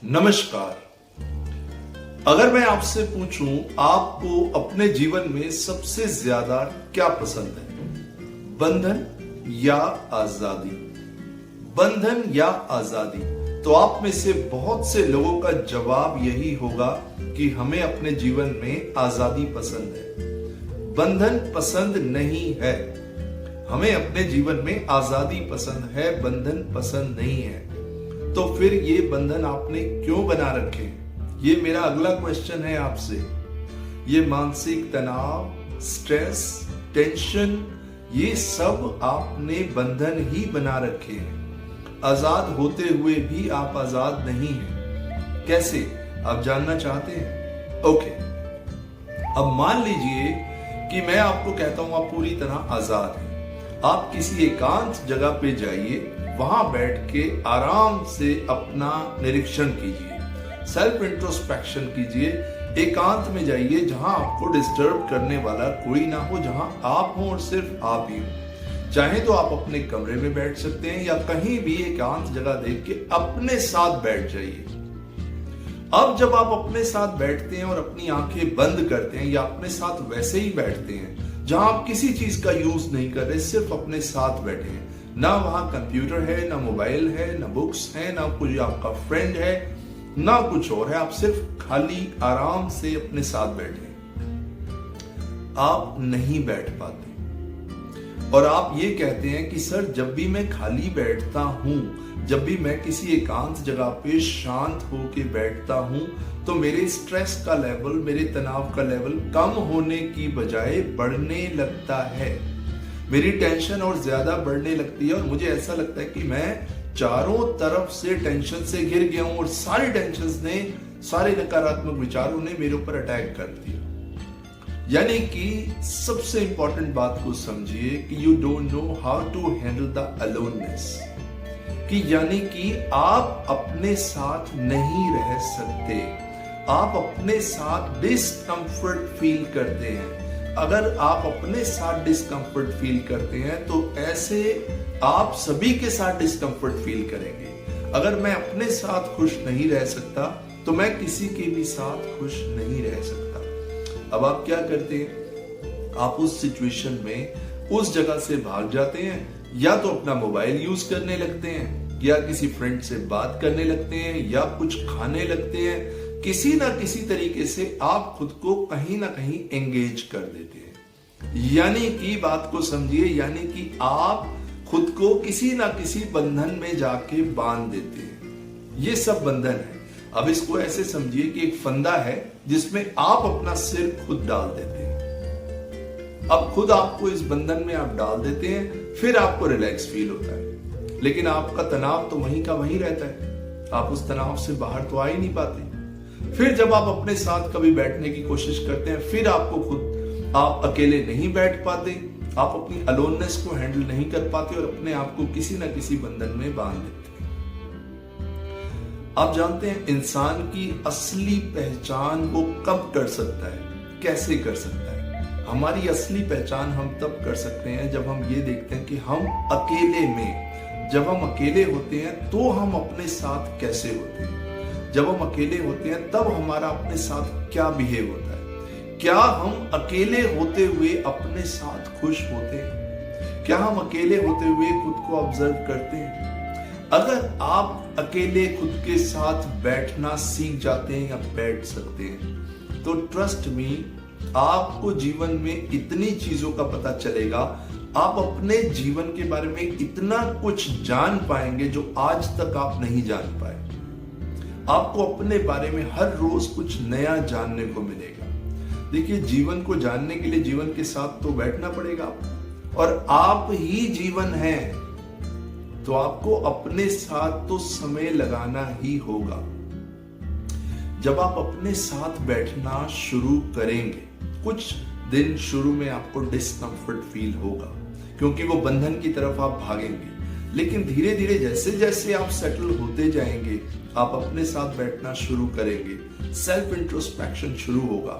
नमस्कार। अगर मैं आपसे पूछूं आपको अपने जीवन में सबसे ज्यादा क्या पसंद है, बंधन या आजादी? बंधन या आजादी? तो आप में से बहुत से लोगों का जवाब यही होगा कि हमें अपने जीवन में आजादी पसंद है, बंधन पसंद नहीं है। हमें अपने जीवन में आजादी पसंद है, बंधन पसंद नहीं है। तो फिर ये बंधन आपने क्यों बना रखे? ये मेरा अगला क्वेश्चन है आपसे। ये मानसिक तनाव, स्ट्रेस, टेंशन, ये सब आपने बंधन ही बना रखे हैं। आजाद होते हुए भी आप आजाद नहीं हैं। कैसे? आप जानना चाहते हैं? ओके, अब मान लीजिए कि मैं आपको कहता हूं आप पूरी तरह आजाद हैं। आप किसी एकांत जगह पे जाइए, वहां बैठ के आराम से अपना निरीक्षण कीजिए, सेल्फ इंट्रोस्पेक्शन कीजिए। एकांत में जाइए जहां आपको डिस्टर्ब करने वाला कोई ना हो, जहां आप हो और सिर्फ आप ही हो। चाहे तो आप अपने कमरे में बैठ सकते हैं या कहीं भी एकांत जगह देख के अपने साथ बैठ जाइए। अब जब आप अपने साथ बैठते हैं और अपनी आंखें बंद करते हैं या अपने साथ वैसे ही बैठते हैं जहां आप किसी चीज का यूज नहीं कर रहे, सिर्फ अपने साथ बैठे हैं, ना वहां कंप्यूटर है, ना मोबाइल है, ना बुक्स है, ना कोई आपका फ्रेंड है, ना कुछ और है, आप सिर्फ खाली आराम से अपने साथ बैठे। आप नहीं बैठ पाते और आप ये कहते हैं कि सर जब भी मैं खाली बैठता हूं, जब भी मैं किसी एकांत जगह पे शांत होके बैठता हूं, तो मेरे स्ट्रेस का लेवल, मेरे तनाव का लेवल कम होने की बजाय बढ़ने लगता है। मेरी टेंशन और ज्यादा बढ़ने लगती है और मुझे ऐसा लगता है कि मैं चारों तरफ से टेंशन से घिर गया हूं और सारी टेंशन ने, सारे नकारात्मक विचारों ने मेरे ऊपर अटैक कर दिया। यानी कि सबसे इंपॉर्टेंट बात को समझिए कि you don't know how to handle the aloneness, कि यानी कि आप अपने साथ नहीं रह सकते, आप अपने साथ डिस्कंफर्ट फील करते हैं। अगर आप अपने साथ डिस्कंफर्ट फील करते हैं तो ऐसे आप सभी के साथ डिस्कंफर्ट फील करेंगे। अगर मैं अपने साथ खुश नहीं रह सकता तो मैं किसी के भी साथ खुश नहीं रह सकता। अब आप क्या करते हैं? आप उस सिचुएशन में उस जगह से भाग जाते हैं, या तो अपना मोबाइल यूज करने लगते हैं, या किसी फ्रेंड से बात करने लगते हैं, या कुछ खाने लगते हैं। किसी ना किसी तरीके से आप खुद को कहीं ना कहीं एंगेज कर देते हैं। यानी कि बात को समझिए, यानी कि आप खुद को किसी ना किसी बंधन में जाके बांध देते हैं। ये सब बंधन है। अब इसको ऐसे समझिए कि एक फंदा है जिसमें आप अपना सिर खुद डाल देते हैं। अब खुद आपको इस बंधन में आप डाल देते हैं, फिर आपको रिलैक्स फील होता है, लेकिन आपका तनाव तो वहीं का वहीं रहता है। आप उस तनाव से बाहर तो आ ही नहीं पाते। फिर जब आप अपने साथ कभी बैठने की कोशिश करते हैं, फिर आपको खुद आप अकेले नहीं बैठ पाते, आप अपनी अलोननेस को हैंडल नहीं कर पाते और अपने आप को किसी ना किसी बंधन में बांध देते हैं। आप जानते हैं इंसान की असली पहचान वो कब कर सकता है, कैसे कर सकता है? हमारी असली पहचान हम तब कर सकते हैं जब हम ये देखते हैं कि हम अकेले में, जब हम अकेले होते हैं तो हम अपने साथ कैसे होते हैं। जब हम अकेले होते हैं तब हमारा अपने साथ क्या बिहेव होता है। क्या हम अकेले होते हुए अपने साथ खुश होते हैं? क्या हम अकेले होते हुए खुद को ऑब्जर्व करते हैं? अगर आप अकेले खुद के साथ बैठना सीख जाते हैं या बैठ सकते हैं, तो ट्रस्ट मी, आपको जीवन में इतनी चीजों का पता चलेगा, आप अपने जीवन के बारे में इतना कुछ जान पाएंगे जो आज तक आप नहीं जान पाए। आपको अपने बारे में हर रोज कुछ नया जानने को मिलेगा। देखिए, जीवन को जानने के लिए जीवन के साथ तो बैठना पड़ेगा, और आप ही जीवन है, तो आपको अपने साथ तो समय लगाना ही होगा। जब आप अपने साथ बैठना शुरू करेंगे, कुछ दिन शुरू में आपको डिस्कंफर्ट फील होगा, क्योंकि वो बंधन की तरफ आप भागेंगे, लेकिन धीरे धीरे जैसे जैसे आप सेटल होते जाएंगे, आप अपने साथ बैठना शुरू करेंगे, सेल्फ इंट्रोस्पेक्शन शुरू होगा।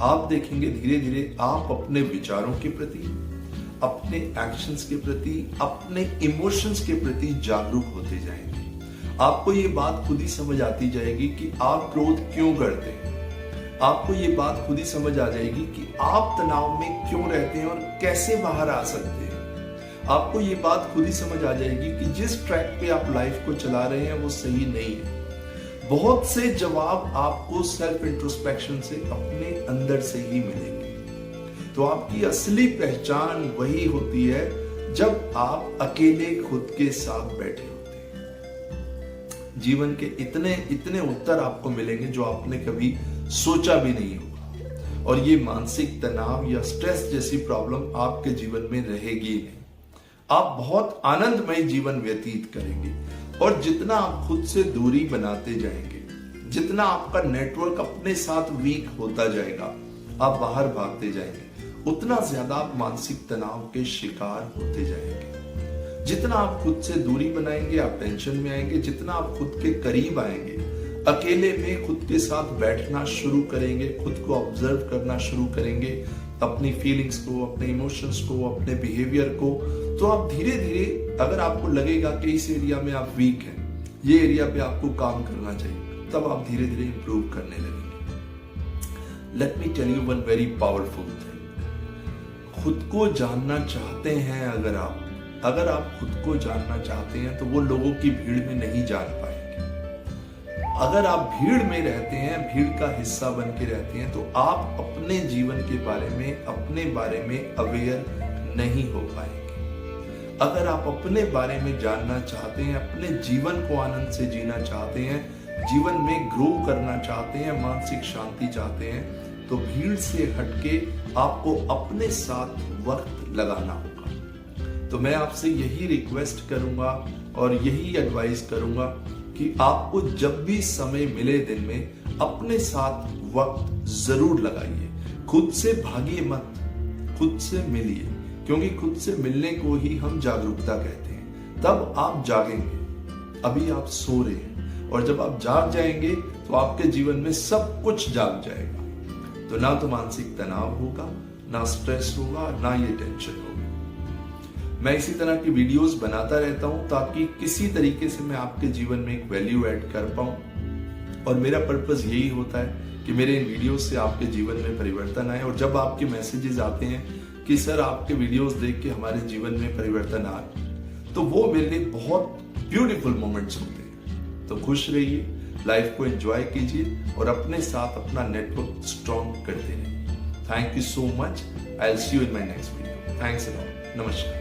आप देखेंगे धीरे धीरे आप अपने विचारों के प्रति, अपने एक्शंस के प्रति, अपने इमोशंस के प्रति जागरूक होते जाएंगे। आपको ये बात खुद ही समझ आती जाएगी कि आप क्रोध क्यों करते हैं। आपको ये बात खुद ही समझ आ जाएगी कि आप तनाव में क्यों रहते हैं और कैसे बाहर आ सकते हैं। आपको ये बात खुद ही समझ आ जाएगी कि जिस ट्रैक पे आप लाइफ को चला रहे हैं वो सही नहीं है। बहुत से जवाब आपको सेल्फ इंट्रोस्पेक्शन से अपने अंदर से ही मिलेंगे। तो आपकी असली पहचान वही होती है जब आप अकेले खुद के साथ बैठे होते हैं। जीवन के इतने इतने उत्तर आपको मिलेंगे जो आपने कभी सोचा भी नहीं होगा, और ये मानसिक तनाव या स्ट्रेस जैसी प्रॉब्लम आपके जीवन में रहेगी नहीं। आप बहुत आनंदमय जीवन व्यतीत करेंगे, और जितना आप खुद से दूरी बनाते जाएंगे, जितना आपका नेटवर्क अपने साथ वीक होता जाएगा, आप बाहर भागते जाएंगे, उतना ज्यादा आप मानसिक तनाव के शिकार होते जाएंगे। जितना आप खुद से दूरी बनाएंगे आप टेंशन में आएंगे, जितना आप खुद के करीब आएंगे, अकेले में खुद के साथ बैठना शुरू करेंगे, खुद को ऑब्जर्व करना शुरू करेंगे, अपनी फीलिंग्स को, अपने इमोशंस को, अपने बिहेवियर को, तो आप धीरे धीरे, अगर आपको लगेगा कि इस एरिया में आप वीक हैं, ये एरिया पे आपको काम करना चाहिए, तब आप धीरे धीरे इंप्रूव करने लगेंगे। Let me tell you one very powerful thing. खुद को जानना चाहते हैं अगर आप खुद को जानना चाहते हैं तो वो लोगों की भीड़ में नहीं जान पाएंगे। अगर आप भीड़ में रहते हैं, भीड़ का हिस्सा बन के रहते हैं, तो आप अपने जीवन के बारे में, अपने बारे में अवेयर नहीं हो पाएंगे। अगर आप अपने बारे में जानना चाहते हैं, अपने जीवन को आनंद से जीना चाहते हैं, जीवन में ग्रो करना चाहते हैं, मानसिक शांति चाहते हैं, तो भीड़ से हटके आपको अपने साथ वक्त लगाना होगा। तो मैं आपसे यही रिक्वेस्ट करूंगा और यही एडवाइस करूंगा कि आपको जब भी समय मिले दिन में अपने साथ वक्त जरूर लगाइए। खुद से भागिए मत, खुद से मिलिए, क्योंकि खुद से मिलने को ही हम जागरूकता कहते हैं। तब आप जागेंगे। अभी आप सो रहे हैं, और जब आप जाग जाएंगे तो आपके जीवन में सब कुछ जाग जाएगा। तो ना तो मानसिक तनाव होगा, ना स्ट्रेस होगा, ना ये टेंशन होगी। मैं इसी तरह की वीडियोस बनाता रहता हूं ताकि किसी तरीके से मैं आपके जीवन में एक वैल्यू ऐड कर पाऊं, और मेरा पर्पस यही होता है कि मेरे इन वीडियोस से आपके जीवन में परिवर्तन आए। और जब आपके मैसेजेस आते हैं कि सर आपके वीडियोस देख के हमारे जीवन में परिवर्तन आ रहा है, तो वो मेरे लिए बहुत ब्यूटीफुल मोमेंट्स होते हैं। तो खुश रहिए, लाइफ को एंजॉय कीजिए, और अपने साथ अपना नेटवर्क स्ट्रॉन्ग करते रहिए। Thank you so much. I will see you in my next video. Thanks a lot. नमस्कार।